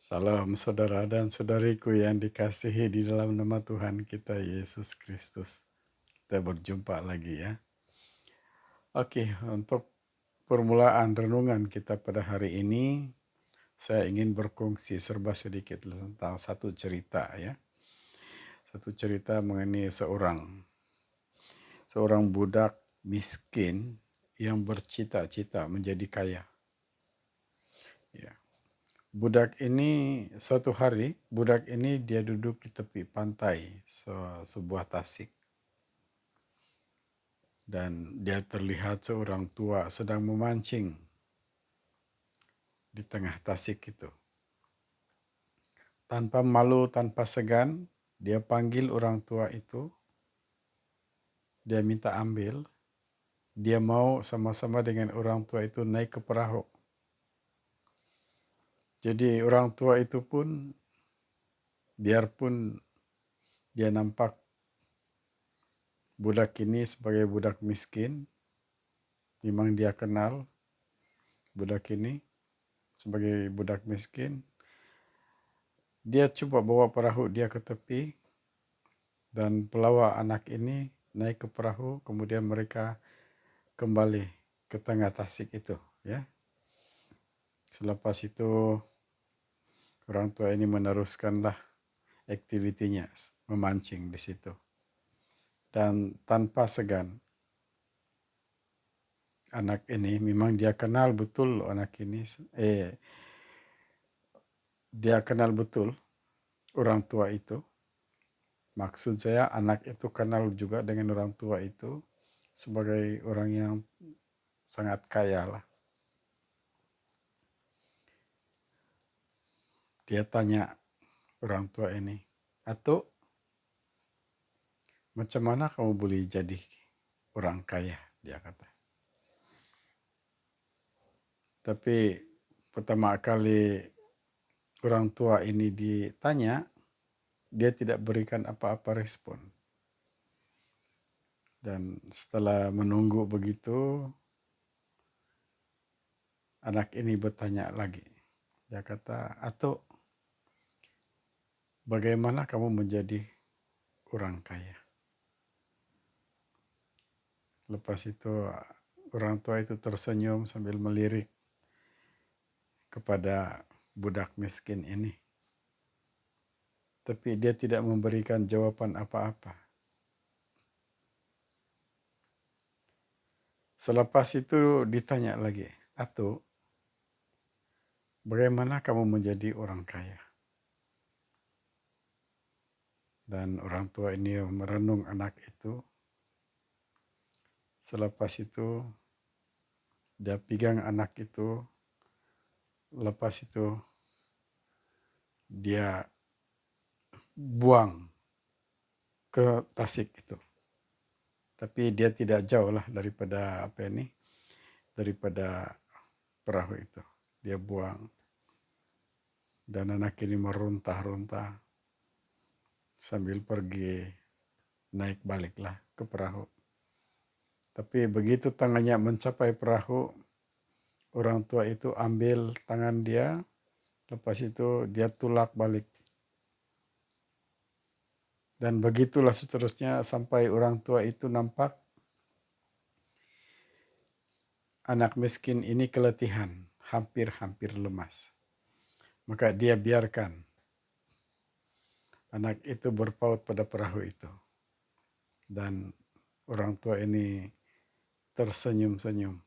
Salam saudara dan saudariku yang dikasihi di dalam nama Tuhan kita Yesus Kristus. Kita berjumpa lagi ya. Oke, untuk permulaan renungan kita pada hari ini, saya ingin berkongsi serba sedikit tentang satu cerita ya. Satu cerita mengenai seorang budak miskin yang bercita-cita menjadi kaya. Ya. Suatu hari, budak ini dia duduk di tepi pantai sebuah tasik. Dan dia terlihat seorang tua sedang memancing di tengah tasik itu. Tanpa malu, tanpa segan, dia panggil orang tua itu. Dia minta ambil. Dia mau sama-sama dengan orang tua itu naik ke perahu. Jadi orang tua itu pun, biarpun dia nampak budak ini sebagai budak miskin, memang dia kenal budak ini sebagai budak miskin. Dia coba bawa perahu dia ke tepi, dan pelawa anak ini naik ke perahu, kemudian mereka kembali ke tengah tasik itu, ya. Selepas itu orang tua ini meneruskanlah aktivitinya memancing di situ. Dan tanpa segan, anak ini memang dia kenal betul dia kenal betul orang tua itu. Maksud saya anak itu kenal juga dengan orang tua itu sebagai orang yang sangat kaya lah. Dia tanya orang tua ini, "Atau macam mana kamu boleh jadi orang kaya?" dia kata. Tapi pertama kali orang tua ini ditanya, dia tidak berikan apa-apa respon. Dan setelah menunggu begitu, anak ini bertanya lagi. Dia kata, "Atau bagaimana kamu menjadi orang kaya?" Lepas itu orang tua itu tersenyum sambil melirik kepada budak miskin ini. Tapi dia tidak memberikan jawaban apa-apa. Selepas itu ditanya lagi, "Atau bagaimana kamu menjadi orang kaya?" Dan orang tua ini merenung anak itu. Selepas itu dia pegang anak itu. Lepas itu dia buang ke tasik itu. Tapi dia tidak jauh lah daripada perahu itu. Dia buang. Dan anak ini meruntah-runtah sambil pergi naik baliklah ke perahu. Tapi begitu tangannya mencapai perahu, orang tua itu ambil tangan dia, lepas itu dia tulak balik. Dan begitulah seterusnya sampai orang tua itu nampak anak miskin ini keletihan, hampir-hampir lemas. Maka dia biarkan anak itu berpaut pada perahu itu. Dan orang tua ini tersenyum-senyum.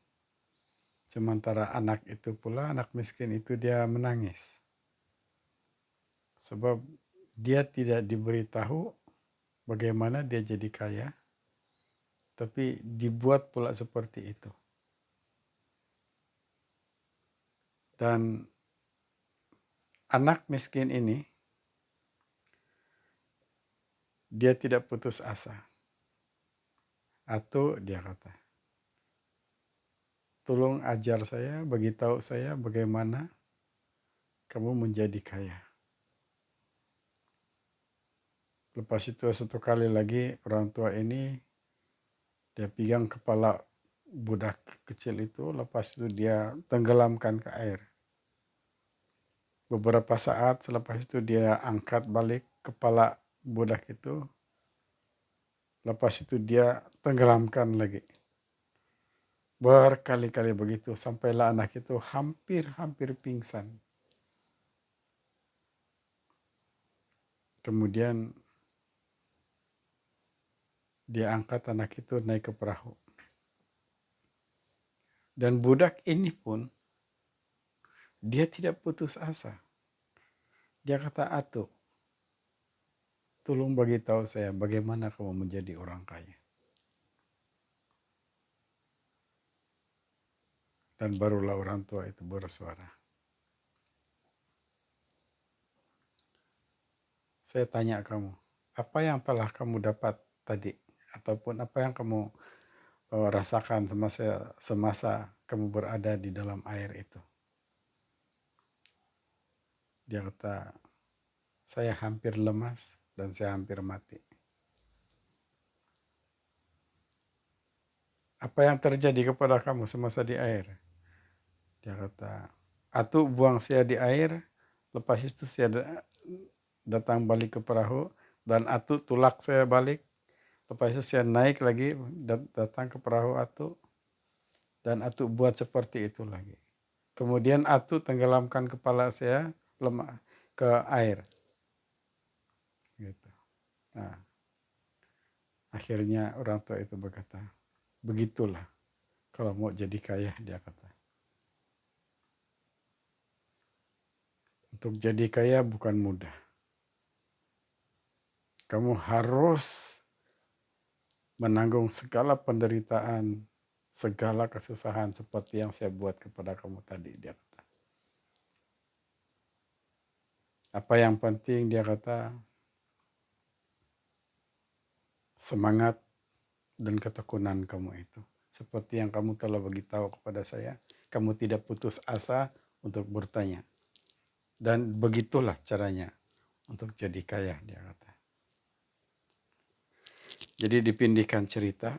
Sementara anak itu pula, anak miskin itu dia menangis. Sebab dia tidak diberitahu bagaimana dia jadi kaya, tapi dibuat pula seperti itu. Dan anak miskin ini, dia tidak putus asa. Atau dia kata, "Tolong ajar saya, beritahu saya bagaimana kamu menjadi kaya." Lepas itu satu kali lagi orang tua ini dia pegang kepala budak kecil itu, lepas itu dia tenggelamkan ke air. Beberapa saat selepas itu dia angkat balik kepala budak itu. Lepas itu dia tenggelamkan lagi. Berkali-kali begitu sampailah anak itu hampir pingsan. Kemudian dia angkat anak itu naik ke perahu. Dan budak ini pun dia tidak putus asa. Dia kata, "Atu, tolong bagi tahu saya bagaimana kamu menjadi orang kaya." Dan barulah orang tua itu bersuara. Saya tanya kamu, apa yang telah kamu dapat tadi? Ataupun apa yang kamu rasakan semasa kamu berada di dalam air itu? Dia kata, saya hampir lemas dan saya hampir mati. Apa yang terjadi kepada kamu semasa di air? Dia kata, "Atu buang saya di air, lepas itu saya datang balik ke perahu, dan Atu tulak saya balik, lepas itu saya naik lagi, datang ke perahu Atu, dan Atu buat seperti itu lagi. Kemudian Atu tenggelamkan kepala saya lemah ke air." Gitu. Nah, akhirnya orang tua itu berkata, "Begitulah kalau mau jadi kaya," dia kata. Untuk jadi kaya bukan mudah. Kamu harus menanggung segala penderitaan, segala kesusahan seperti yang saya buat kepada kamu tadi, dia kata. Apa yang penting, dia kata, semangat dan ketekunan kamu itu. Seperti yang kamu telah beritahu kepada saya, kamu tidak putus asa untuk bertanya. Dan begitulah caranya untuk jadi kaya, dia kata. Jadi dipindahkan cerita,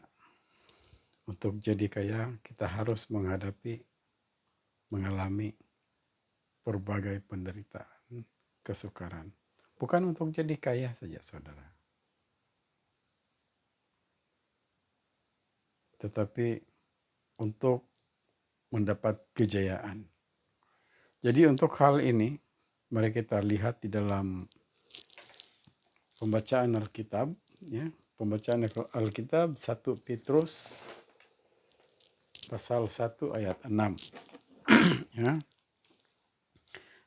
untuk jadi kaya kita harus mengalami berbagai penderitaan, kesukaran. Bukan untuk jadi kaya saja, saudara. Tetapi untuk mendapat kejayaan. Jadi untuk hal ini, mari kita lihat di dalam pembacaan Alkitab, ya. Pembacaan Alkitab 1 Petrus pasal 1 ayat 6. Ya.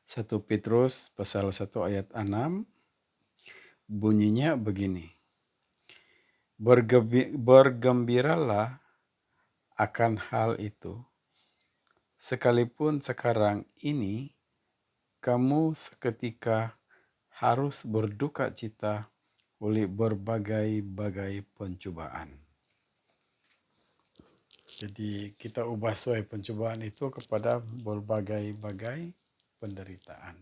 1 Petrus pasal 1 ayat 6 bunyinya begini. Bergembiralah akan hal itu, sekalipun sekarang ini kamu seketika harus berduka cita oleh berbagai-bagai pencobaan. Jadi kita ubah suai pencobaan itu kepada berbagai-bagai penderitaan.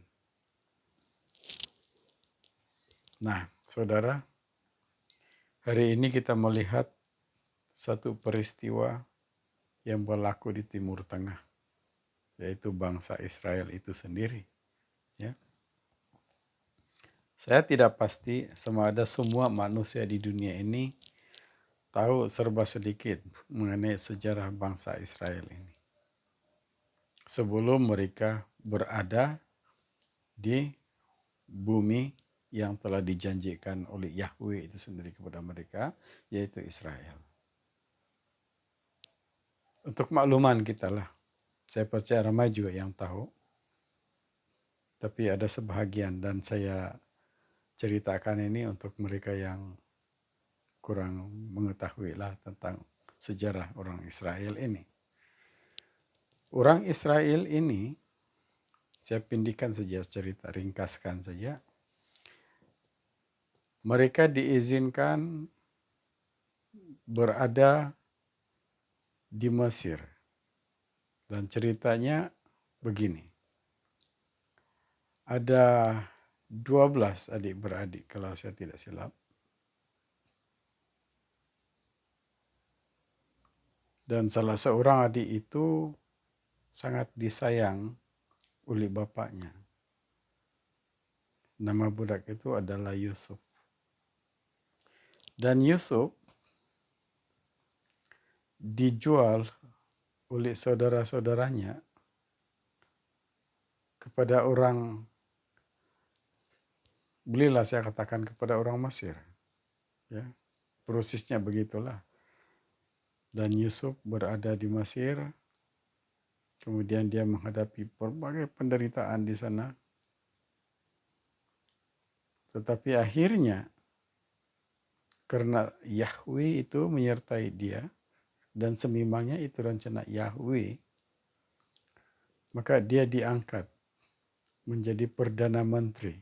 Nah, saudara, hari ini kita melihat satu peristiwa yang berlaku di Timur Tengah, yaitu bangsa Israel itu sendiri. Ya. Saya tidak pasti sama ada semua manusia di dunia ini tahu serba sedikit mengenai sejarah bangsa Israel ini. Sebelum mereka berada di bumi yang telah dijanjikan oleh Yahweh itu sendiri kepada mereka, yaitu Israel. Untuk makluman kita lah, saya percaya ramai juga yang tahu, tapi ada sebahagian dan saya ceritakan ini untuk mereka yang kurang mengetahui lah tentang sejarah orang Israel ini. Orang Israel ini, saya pindahkan saja cerita, ringkaskan saja. Mereka diizinkan berada di Mesir. Dan ceritanya begini. Ada 12 adik-beradik kalau saya tidak silap. Dan salah seorang adik itu sangat disayang oleh bapaknya. Nama budak itu adalah Yusuf. Dan Yusuf dijual oleh saudara-saudaranya kepada orang, belilah saya katakan kepada orang Mesir. Ya, prosesnya begitulah. Dan Yusuf berada di Mesir, kemudian dia menghadapi berbagai penderitaan di sana. Tetapi akhirnya karena Yahweh itu menyertai dia dan sememangnya itu rencana Yahweh, maka dia diangkat menjadi perdana menteri.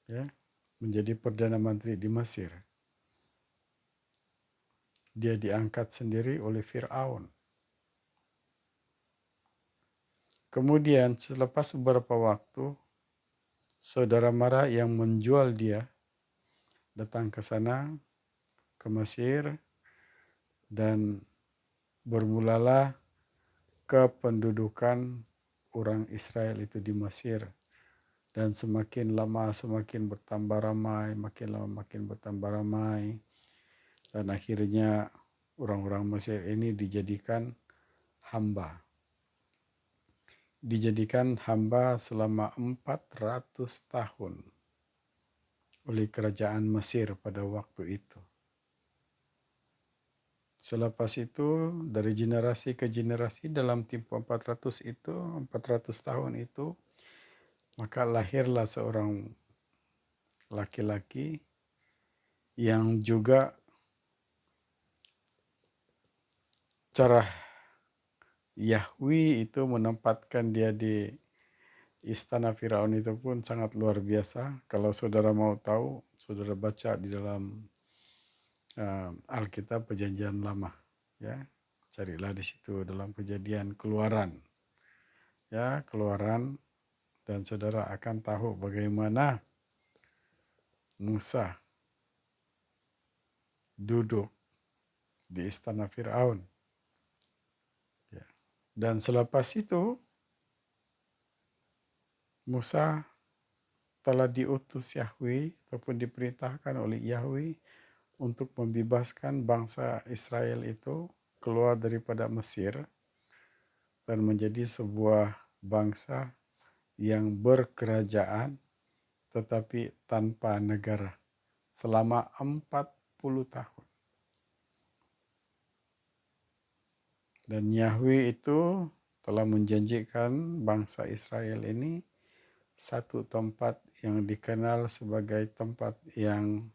Ya, menjadi perdana menteri di Mesir. Dia diangkat sendiri oleh Fir'aun. Kemudian selepas beberapa waktu, saudara mara yang menjual dia datang ke sana, ke Mesir, dan bermulalah kependudukan orang Israel itu di Mesir. Dan semakin lama semakin bertambah ramai, makin lama makin bertambah ramai. Dan akhirnya orang-orang Mesir ini dijadikan hamba. Dijadikan hamba selama 400 tahun oleh kerajaan Mesir pada waktu itu. Selepas itu dari generasi ke generasi dalam tempoh 400 tahun itu, maka lahirlah seorang laki-laki yang juga cara Yahweh itu menempatkan dia di istana Firaun itu pun sangat luar biasa. Kalau saudara mau tahu, saudara baca di dalam Alkitab Perjanjian Lama, ya, carilah di situ dalam Kejadian, Keluaran, ya, Keluaran, dan saudara akan tahu bagaimana Musa duduk di istana Firaun. Ya. Dan selepas itu Musa telah diutus Yahweh ataupun diperintahkan oleh Yahweh untuk membebaskan bangsa Israel itu keluar daripada Mesir dan menjadi sebuah bangsa yang berkerajaan tetapi tanpa negara selama 40 tahun. Dan Yahweh itu telah menjanjikan bangsa Israel ini satu tempat yang dikenal sebagai tempat yang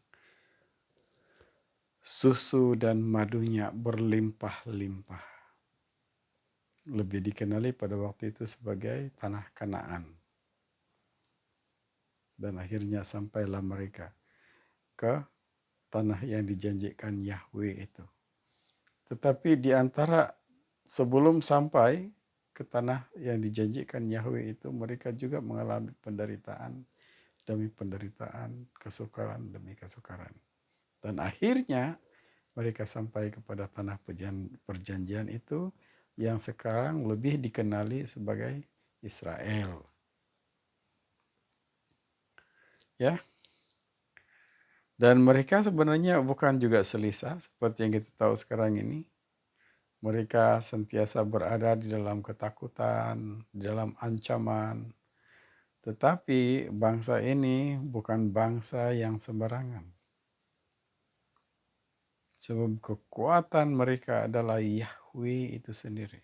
susu dan madunya berlimpah-limpah. Lebih dikenali pada waktu itu sebagai tanah Kanaan. Dan akhirnya sampailah mereka ke tanah yang dijanjikan Yahweh itu. Tetapi di antara sebelum sampai ke tanah yang dijanjikan Yahweh itu, mereka juga mengalami penderitaan demi penderitaan, kesukaran demi kesukaran. Dan akhirnya mereka sampai kepada tanah perjanjian itu yang sekarang lebih dikenali sebagai Israel. Ya. Dan mereka sebenarnya bukan juga selisa seperti yang kita tahu sekarang ini. Mereka sentiasa berada di dalam ketakutan, di dalam ancaman. Tetapi bangsa ini bukan bangsa yang sembarangan. Sebab kekuatan mereka adalah Yahweh itu sendiri.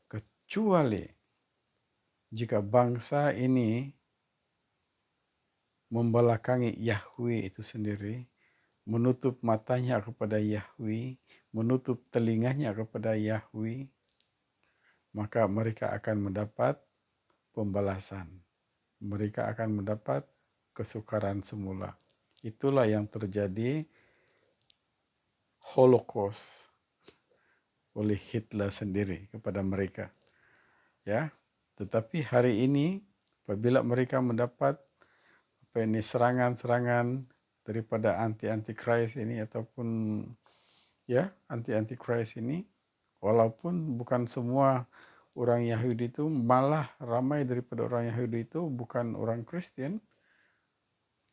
Kecuali jika bangsa ini membelakangi Yahweh itu sendiri, menutup matanya kepada Yahweh, menutup telinganya kepada Yahweh, maka mereka akan mendapat pembalasan. Mereka akan mendapat kesukaran semula. Itulah yang terjadi Holocaust oleh Hitler sendiri kepada mereka. Ya, tetapi hari ini apabila mereka mendapat serangan-serangan daripada anti-Christ ini ataupun ya anti-Christ ini, walaupun bukan semua orang Yahudi itu, malah ramai daripada orang Yahudi itu bukan orang Kristen,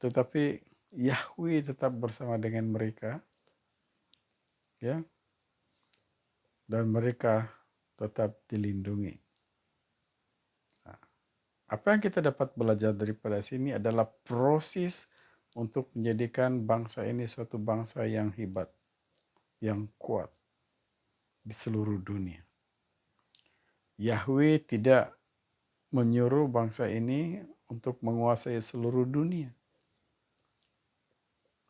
tetapi Yahweh tetap bersama dengan mereka, ya, dan mereka tetap dilindungi. Nah, apa yang kita dapat belajar daripada sini adalah proses untuk menjadikan bangsa ini suatu bangsa yang hebat, yang kuat di seluruh dunia. Yahweh tidak menyuruh bangsa ini untuk menguasai seluruh dunia.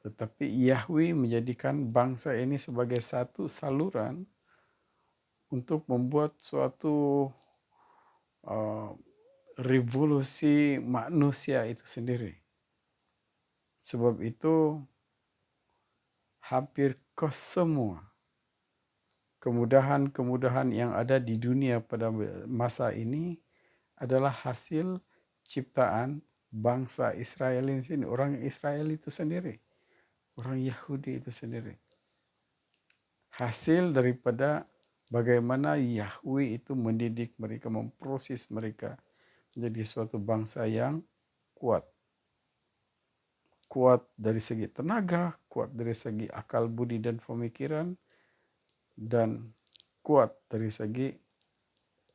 Tetapi Yahweh menjadikan bangsa ini sebagai satu saluran untuk membuat suatu revolusi manusia itu sendiri. Sebab itu hampir ke semua kemudahan-kemudahan yang ada di dunia pada masa ini adalah hasil ciptaan bangsa Israel ini sendiri, orang Israel itu sendiri, orang Yahudi itu sendiri. Hasil daripada bagaimana Yahweh itu mendidik mereka, memproses mereka menjadi suatu bangsa yang kuat. Kuat dari segi tenaga, kuat dari segi akal budi dan pemikiran, dan kuat dari segi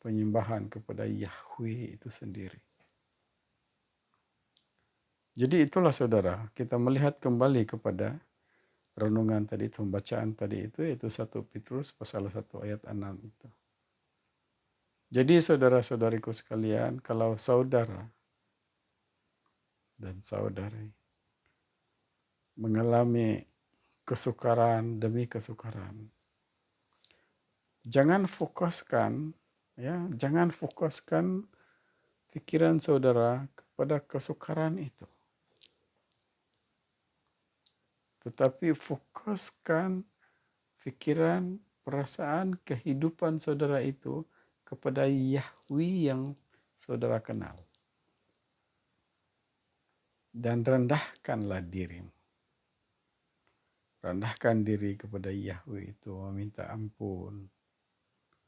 penyembahan kepada Yahweh itu sendiri. Jadi itulah saudara, kita melihat kembali kepada renungan tadi itu, pembacaan tadi itu, yaitu 1 Petrus pasal 1 ayat 6 itu. Jadi saudara-saudariku sekalian, kalau saudara dan saudari mengalami kesukaran demi kesukaran, jangan fokuskan pikiran saudara kepada kesukaran itu. Tetapi fokuskan pikiran, perasaan, kehidupan saudara itu kepada Yahweh yang saudara kenal. Dan rendahkanlah dirimu. Rendahkan diri kepada Yahweh itu, meminta ampun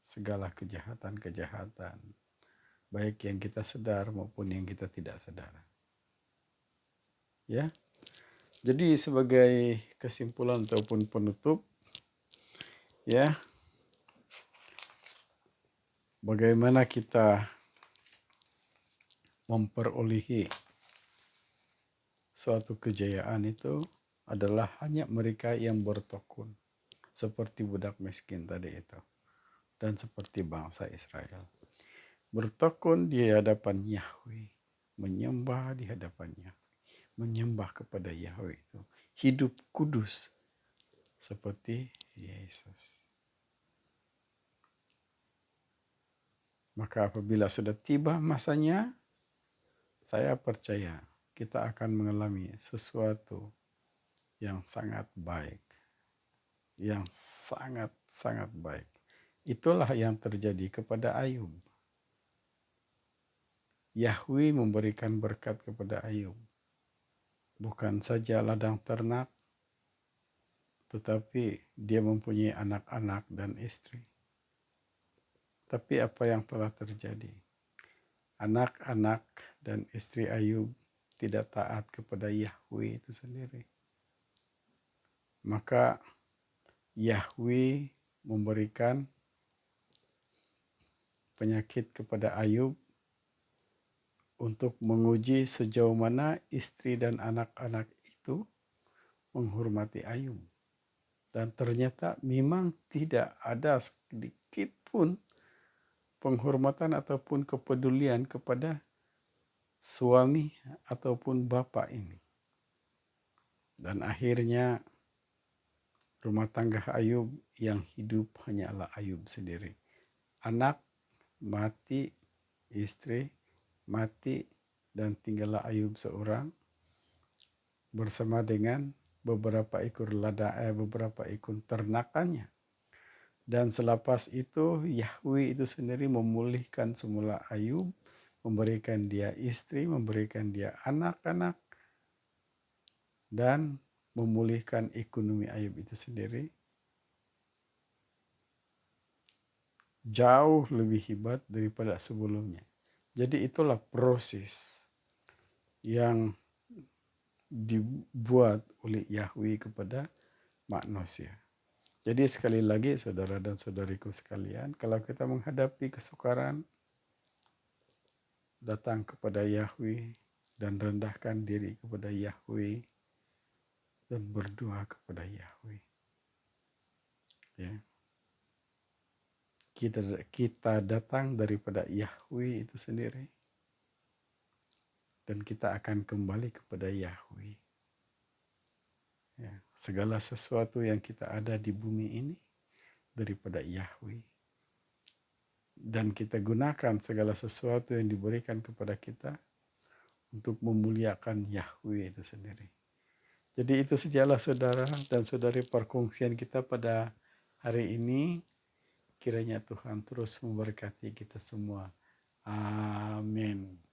segala kejahatan-kejahatan, baik yang kita sadar maupun yang kita tidak sadar. Ya. Jadi sebagai kesimpulan ataupun penutup, ya, bagaimana kita memperolehi suatu kejayaan itu adalah hanya mereka yang bertekun, seperti budak miskin tadi itu, dan seperti bangsa Israel. Bertekun di hadapan Yahweh, menyembah di hadapannya, menyembah kepada Yahweh itu, hidup kudus seperti Yesus. Maka apabila sudah tiba masanya, saya percaya kita akan mengalami sesuatu yang sangat baik. Yang sangat-sangat baik. Itulah yang terjadi kepada Ayub. Yahweh memberikan berkat kepada Ayub. Bukan saja ladang ternak, tetapi dia mempunyai anak-anak dan istri. Tapi apa yang telah terjadi? Anak-anak dan istri Ayub tidak taat kepada Yahweh itu sendiri. Maka Yahweh memberikan penyakit kepada Ayub untuk menguji sejauh mana istri dan anak-anak itu menghormati Ayub. Dan ternyata memang tidak ada sedikit pun penghormatan ataupun kepedulian kepada suami ataupun bapak ini. Dan akhirnya rumah tangga Ayub yang hidup hanyalah Ayub sendiri. Anak mati, istri mati, dan tinggallah Ayub seorang bersama dengan beberapa ekor beberapa ekor ternakannya. Dan selepas itu Yahweh itu sendiri memulihkan semula Ayub, memberikan dia istri, memberikan dia anak-anak, dan memulihkan ekonomi Ayub itu sendiri. Jauh lebih hebat daripada sebelumnya. Jadi itulah proses yang dibuat oleh Yahweh kepada manusia. Jadi sekali lagi saudara dan saudariku sekalian, kalau kita menghadapi kesukaran, datang kepada Yahweh dan rendahkan diri kepada Yahweh dan berdoa kepada Yahweh. Ya. Kita datang daripada Yahweh itu sendiri dan kita akan kembali kepada Yahweh. Ya. Segala sesuatu yang kita ada di bumi ini daripada Yahweh. Dan kita gunakan segala sesuatu yang diberikan kepada kita untuk memuliakan Yahweh itu sendiri. Jadi itu sajalah saudara dan saudari perkongsian kita pada hari ini. Kiranya Tuhan terus memberkati kita semua. Amin.